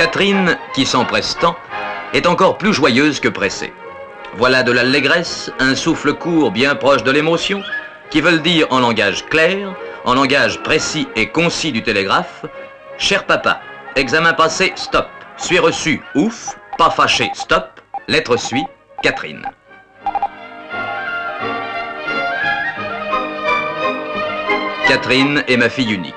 Catherine, qui s'empresse tant, est encore plus joyeuse que pressée. Voilà de l'allégresse, un souffle court bien proche de l'émotion, qui veulent dire en langage clair, en langage précis et concis du télégraphe, « Cher papa, examen passé, stop. Suis reçu, ouf. Pas fâché, stop. Lettre suit, Catherine. » Catherine est ma fille unique.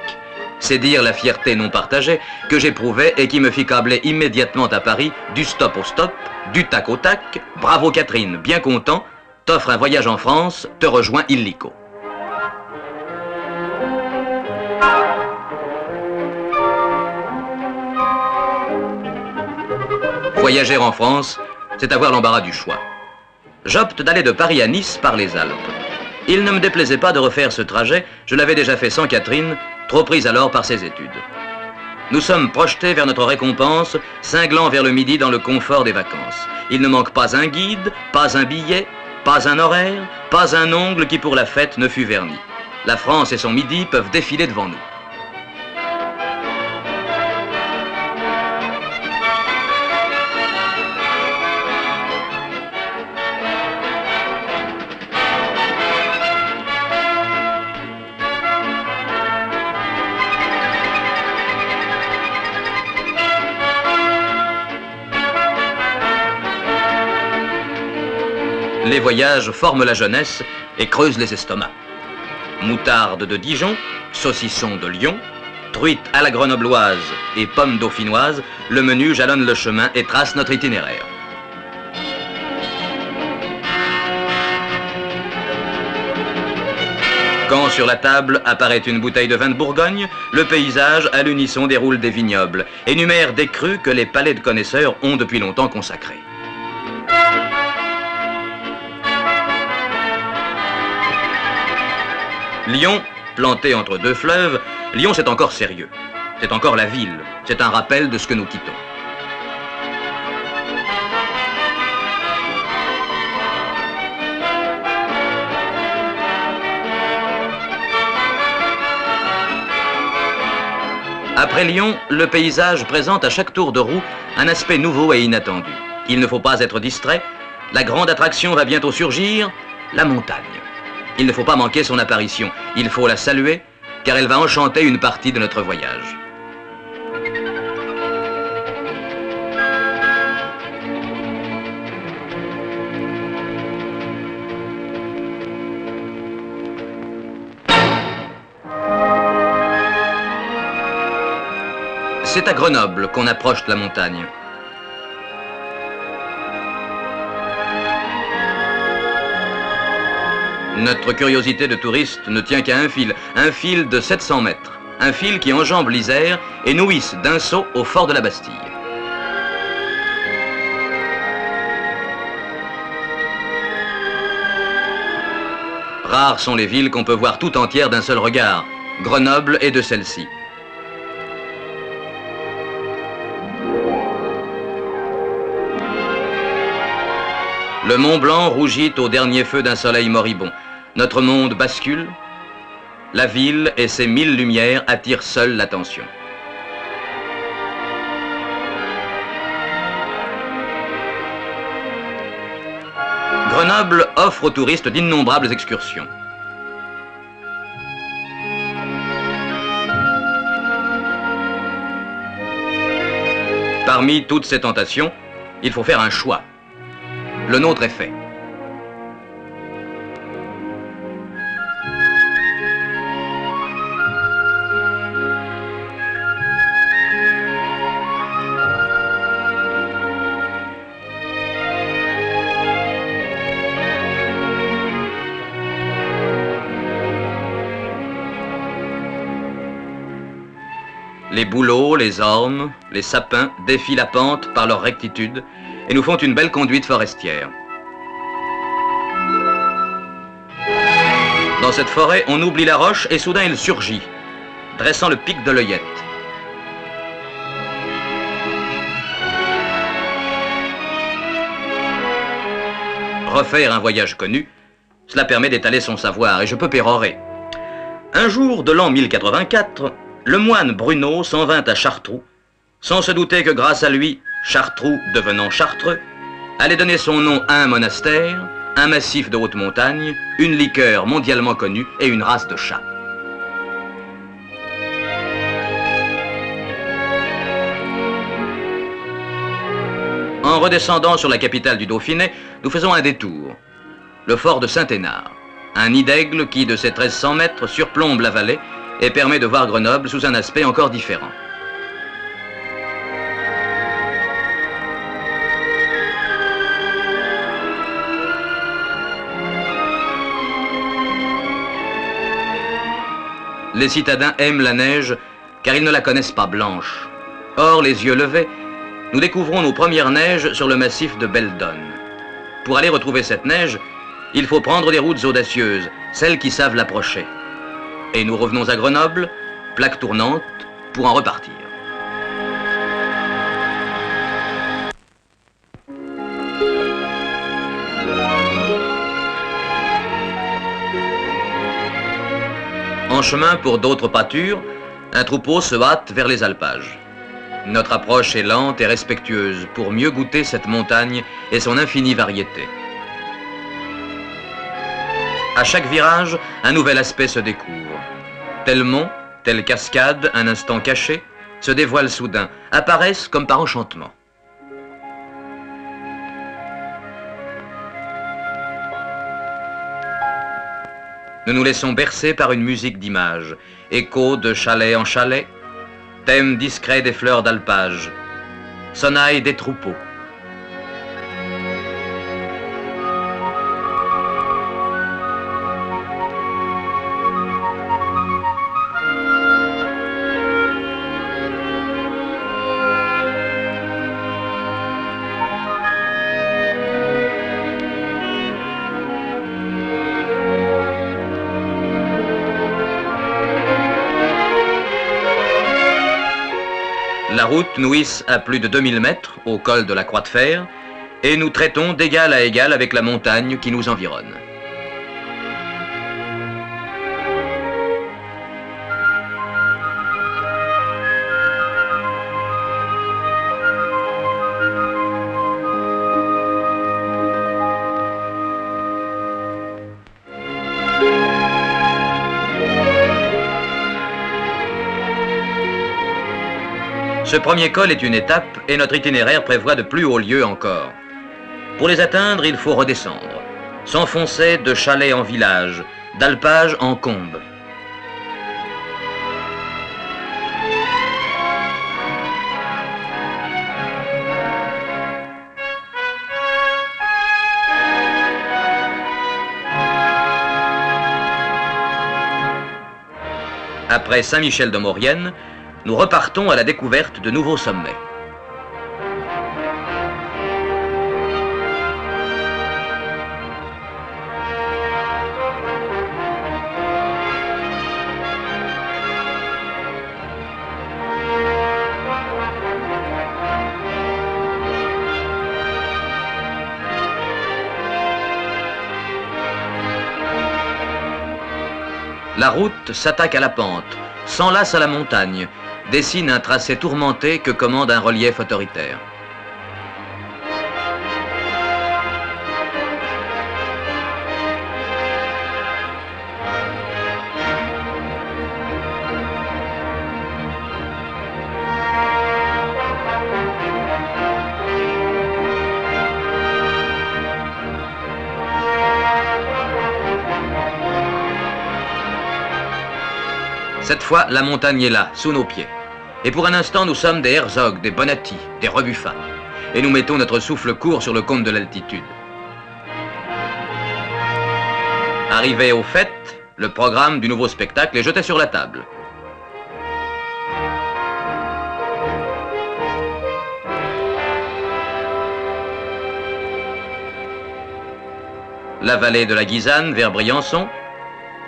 C'est dire la fierté non partagée que j'éprouvais et qui me fit câbler immédiatement à Paris du stop au stop, du tac au tac. Bravo Catherine, bien content, t'offre un voyage en France, te rejoins illico. Voyager en France, c'est avoir l'embarras du choix. J'opte d'aller de Paris à Nice par les Alpes. Il ne me déplaisait pas de refaire ce trajet, je l'avais déjà fait sans Catherine, trop prise alors par ses études. Nous sommes projetés vers notre récompense, cinglant vers le midi dans le confort des vacances. Il ne manque pas un guide, pas un billet, pas un horaire, pas un ongle qui pour la fête ne fût verni. La France et son midi peuvent défiler devant nous. Les voyages forment la jeunesse et creusent les estomacs. Moutarde de Dijon, saucisson de Lyon, truite à la grenobloise et pommes dauphinoises, le menu jalonne le chemin et trace notre itinéraire. Quand sur la table apparaît une bouteille de vin de Bourgogne, le paysage à l'unisson déroule des vignobles, énumère des crus que les palais de connaisseurs ont depuis longtemps consacrés. Lyon, planté entre deux fleuves, Lyon c'est encore sérieux. C'est encore la ville. C'est un rappel de ce que nous quittons. Après Lyon, le paysage présente à chaque tour de roue un aspect nouveau et inattendu. Il ne faut pas être distrait. La grande attraction va bientôt surgir, la montagne. Il ne faut pas manquer son apparition, il faut la saluer, car elle va enchanter une partie de notre voyage. C'est à Grenoble qu'on approche de la montagne. Notre curiosité de touriste ne tient qu'à un fil de 700 mètres, un fil qui enjambe l'Isère et nous hisse d'un saut au fort de la Bastille. Rares sont les villes qu'on peut voir tout entières d'un seul regard. Grenoble est de celle-ci. Le Mont Blanc rougit au dernier feu d'un soleil moribond. Notre monde bascule. La ville et ses 1000 lumières attirent seules l'attention. Grenoble offre aux touristes d'innombrables excursions. Parmi toutes ces tentations, il faut faire un choix. Le nôtre est fait. Les bouleaux, les ormes, les sapins défient la pente par leur rectitude et nous font une belle conduite forestière. Dans cette forêt, on oublie la roche et soudain elle surgit, dressant le pic de l'œillette. Refaire un voyage connu, cela permet d'étaler son savoir et je peux pérorer. Un jour de l'an 1084, le moine Bruno s'en vint à Chartroux, sans se douter que grâce à lui, Chartroux, devenant Chartreux, allait donner son nom à un monastère, un massif de haute montagne, une liqueur mondialement connue et une race de chats. En redescendant sur la capitale du Dauphiné, nous faisons un détour. Le fort de Saint-Hénard, un nid d'aigle qui, de ses 1300 mètres, surplombe la vallée et permet de voir Grenoble sous un aspect encore différent. Les citadins aiment la neige car ils ne la connaissent pas blanche. Or, les yeux levés, nous découvrons nos premières neiges sur le massif de Beldonne. Pour aller retrouver cette neige, il faut prendre des routes audacieuses, celles qui savent l'approcher. Et nous revenons à Grenoble, plaque tournante, pour en repartir. En chemin pour d'autres pâtures, un troupeau se hâte vers les alpages. Notre approche est lente et respectueuse pour mieux goûter cette montagne et son infinie variété. À chaque virage, un nouvel aspect se découvre. Tel mont, telle cascade, un instant caché, se dévoilent soudain, apparaissent comme par enchantement. Nous nous laissons bercer par une musique d'images, écho de chalet en chalet, thème discret des fleurs d'alpage, sonnaille des troupeaux. La route nous hisse à plus de 2000 mètres au col de la Croix de Fer et nous traitons d'égal à égal avec la montagne qui nous environne. Ce premier col est une étape et notre itinéraire prévoit de plus hauts lieux encore. Pour les atteindre, il faut redescendre, s'enfoncer de chalet en village, d'alpage en combe. Après Saint-Michel-de-Maurienne, nous repartons à la découverte de nouveaux sommets. La route s'attaque à la pente, s'enlace à la montagne, dessine un tracé tourmenté que commande un relief autoritaire. Cette fois, la montagne est là, sous nos pieds. Et pour un instant, nous sommes des Herzog, des Bonatti, des Rebuffat. Et nous mettons notre souffle court sur le compte de l'altitude. Arrivé au fait, le programme du nouveau spectacle est jeté sur la table. La vallée de la Guisane vers Briançon,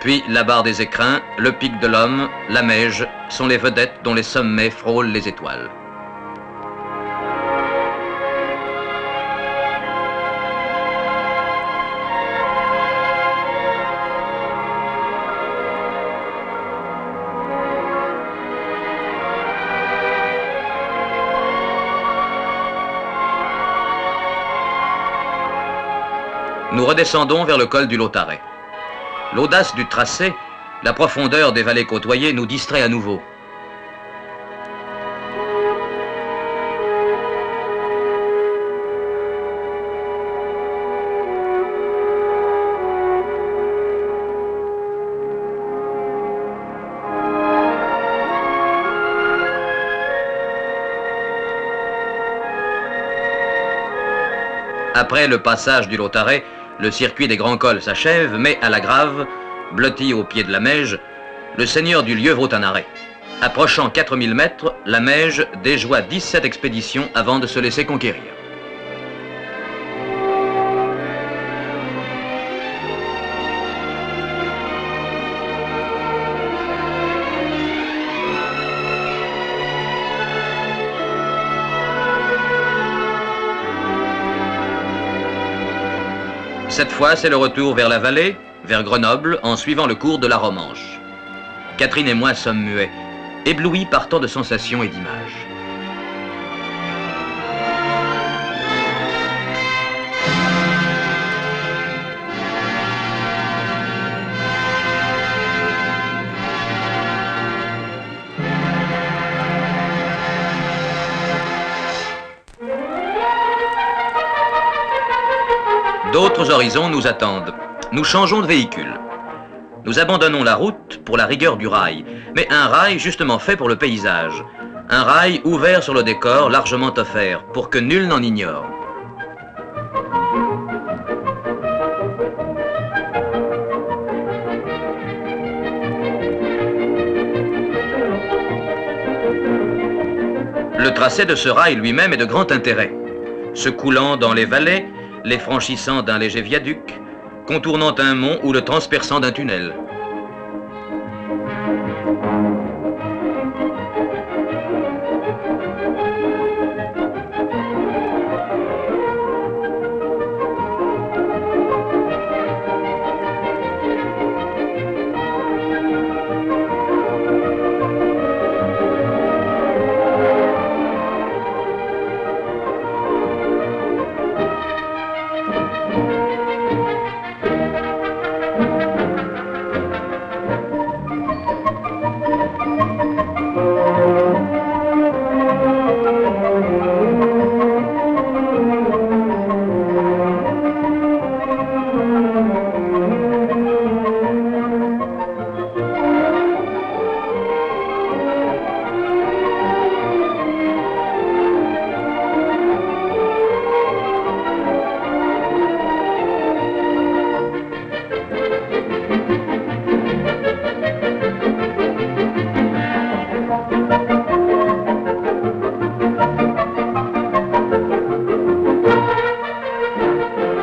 puis la barre des Écrins, le pic de l'Homme, la Meige sont les vedettes dont les sommets frôlent les étoiles. redescendons vers le col du Lautaret. L'audace du tracé, la profondeur des vallées côtoyées nous distrait à nouveau. Après le passage du Lautaret, le circuit des grands cols s'achève, mais à la Grave, blotti au pied de la Meije, le seigneur du lieu vaut un arrêt. Approchant 4000 mètres, la Meije déjoua 17 expéditions avant de se laisser conquérir. Cette fois, c'est le retour vers la vallée, vers Grenoble, en suivant le cours de la Romanche. Catherine et moi sommes muets, éblouis par tant de sensations et d'images. D'autres horizons nous attendent. Nous changeons de véhicule. Nous abandonnons la route pour la rigueur du rail, mais un rail justement fait pour le paysage. Un rail ouvert sur le décor, largement offert, pour que nul n'en ignore. Le tracé de ce rail lui-même est de grand intérêt. Se coulant dans les vallées, les franchissant d'un léger viaduc, contournant un mont ou le transperçant d'un tunnel.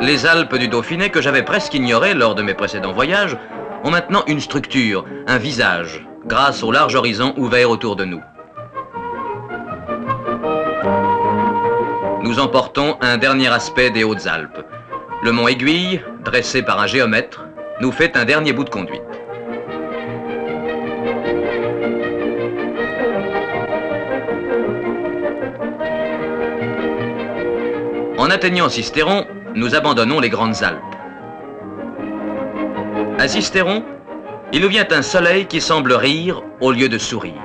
Les Alpes du Dauphiné, que j'avais presque ignorées lors de mes précédents voyages, ont maintenant une structure, un visage, grâce au large horizon ouvert autour de nous. Nous emportons un dernier aspect des Hautes-Alpes. Le mont Aiguille, dressé par un géomètre, nous fait un dernier bout de conduite. En atteignant Sisteron, nous abandonnons les Grandes Alpes. À Sisteron, il nous vient un soleil qui semble rire au lieu de sourire.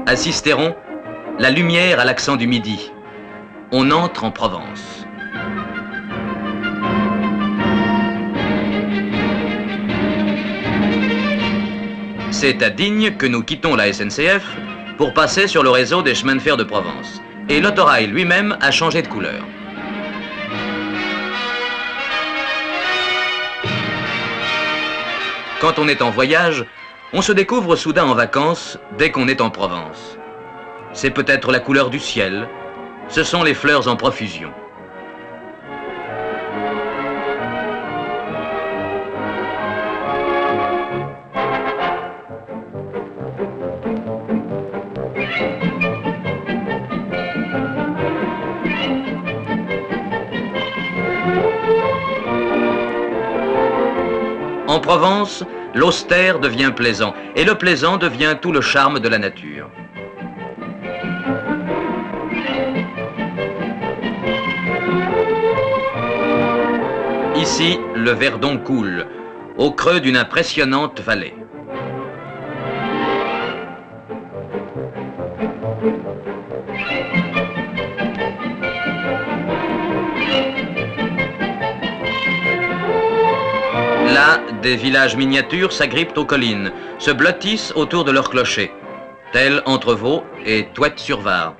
À Sisteron, la lumière à l'accent du midi. On entre en Provence. C'est à Digne que nous quittons la SNCF pour passer sur le réseau des chemins de fer de Provence. Et l'autorail lui-même a changé de couleur. Quand on est en voyage, on se découvre soudain en vacances dès qu'on est en Provence. C'est peut-être la couleur du ciel, ce sont les fleurs en profusion. En Provence, l'austère devient plaisant, et le plaisant devient tout le charme de la nature. Ici, le Verdon coule, au creux d'une impressionnante vallée. Là, des villages miniatures s'agrippent aux collines, se blottissent autour de leurs clochers, tels Entrevaux et Touette-sur-Var.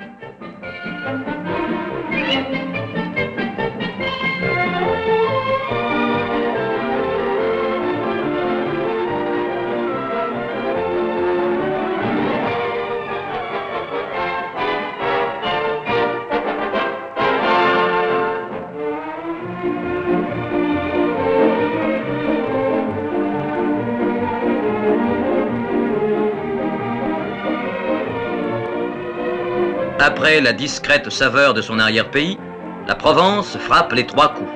Après la discrète saveur de son arrière-pays, la Provence frappe les 3 coups.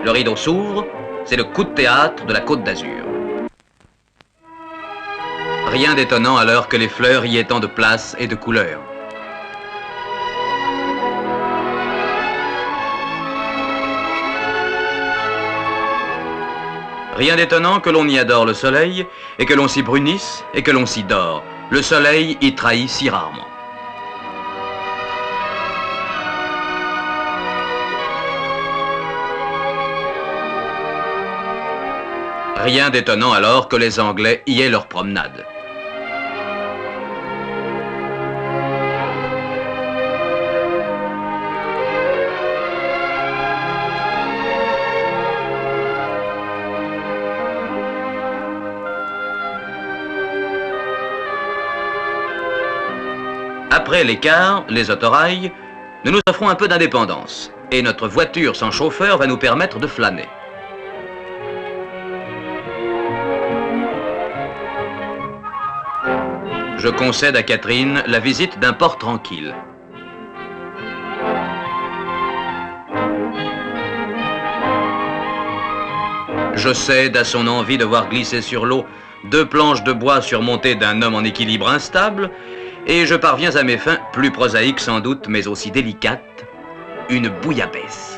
Le rideau s'ouvre, c'est le coup de théâtre de la Côte d'Azur. Rien d'étonnant alors que les fleurs y aient tant de place et de couleurs. Rien d'étonnant que l'on y adore le soleil, et que l'on s'y brunisse, et que l'on s'y dort. Le soleil y trahit si rarement. Rien d'étonnant alors que les Anglais y aient leur promenade. Après l'écart, les autorails, nous nous offrons un peu d'indépendance, et notre voiture sans chauffeur va nous permettre de flâner. Je concède à Catherine la visite d'un port tranquille. Je cède à son envie de voir glisser sur l'eau 2 planches de bois surmontées d'un homme en équilibre instable, et je parviens à mes fins, plus prosaïques sans doute, mais aussi délicates, une bouillabaisse.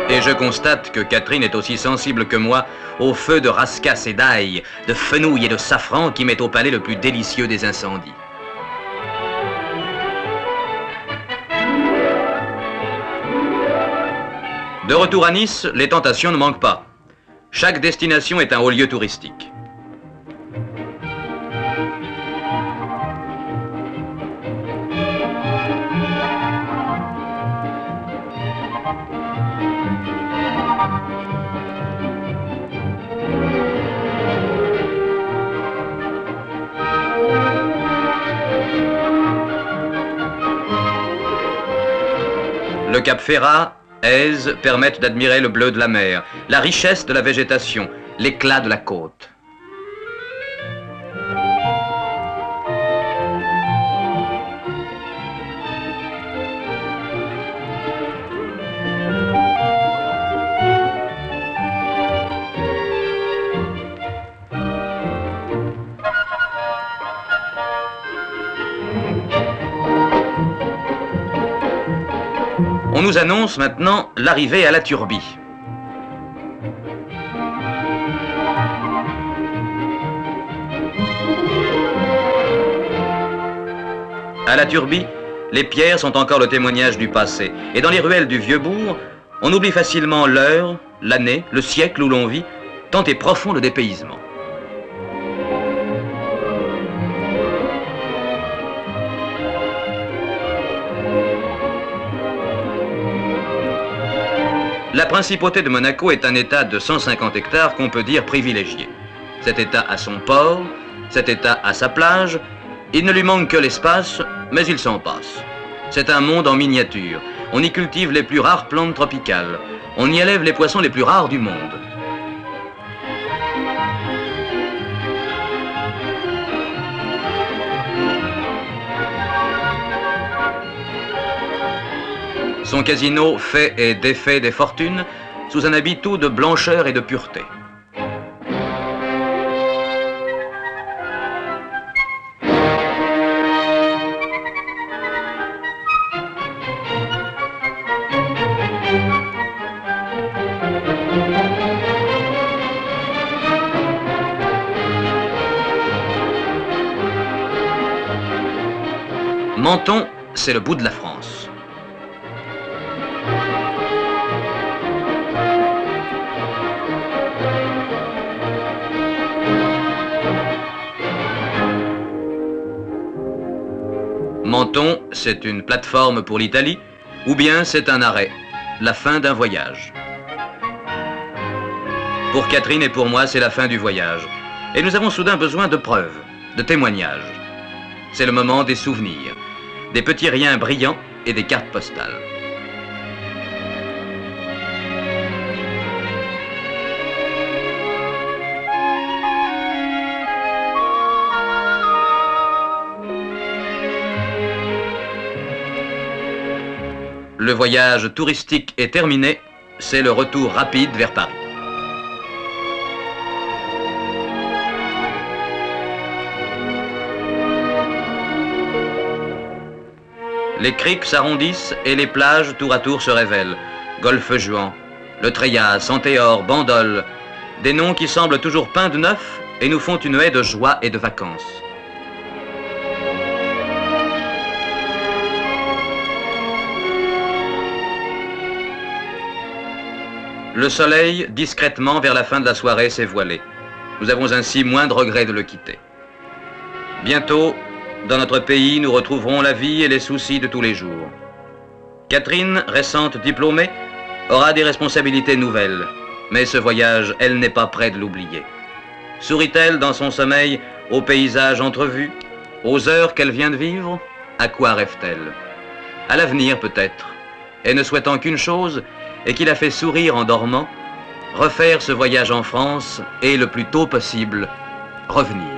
Et je constate que Catherine est aussi sensible que moi au feu de rascasse et d'ail, de fenouil et de safran qui met au palais le plus délicieux des incendies. De retour à Nice, les tentations ne manquent pas. Chaque destination est un haut lieu touristique. Le Cap Ferrat, Èze permettent d'admirer le bleu de la mer, la richesse de la végétation, l'éclat de la côte. On nous annonce maintenant l'arrivée à la Turbie. À la Turbie, les pierres sont encore le témoignage du passé. Et dans les ruelles du Vieux-Bourg, on oublie facilement l'heure, l'année, le siècle où l'on vit, tant est profond le dépaysement. La principauté de Monaco est un État de 150 hectares qu'on peut dire privilégié. Cet État a son port, cet État a sa plage, il ne lui manque que l'espace, mais il s'en passe. C'est un monde en miniature. On y cultive les plus rares plantes tropicales. On y élève les poissons les plus rares du monde. Son casino fait et défait des fortunes sous un habit tout de blancheur et de pureté. Menton, c'est le bout de la France. Menton, c'est une plateforme pour l'Italie, ou bien c'est un arrêt, la fin d'un voyage. Pour Catherine et pour moi, c'est la fin du voyage. Et nous avons soudain besoin de preuves, de témoignages. C'est le moment des souvenirs, des petits riens brillants et des cartes postales. Le voyage touristique est terminé, c'est le retour rapide vers Paris. Les criques s'arrondissent et les plages tour à tour se révèlent. Golfe-Juan, le Trellas, Antéor, Bandol, des noms qui semblent toujours peints de neuf et nous font une haie de joie et de vacances. Le soleil, discrètement vers la fin de la soirée, s'est voilé. Nous avons ainsi moins de regrets de le quitter. Bientôt, dans notre pays, nous retrouverons la vie et les soucis de tous les jours. Catherine, récente diplômée, aura des responsabilités nouvelles, mais ce voyage, elle n'est pas près de l'oublier. Sourit-elle dans son sommeil aux paysages entrevus, aux heures qu'elle vient de vivre? À quoi rêve-t-elle? À l'avenir peut-être, et ne souhaitant qu'une chose, et qui la fait sourire en dormant, refaire ce voyage en France et le plus tôt possible, revenir.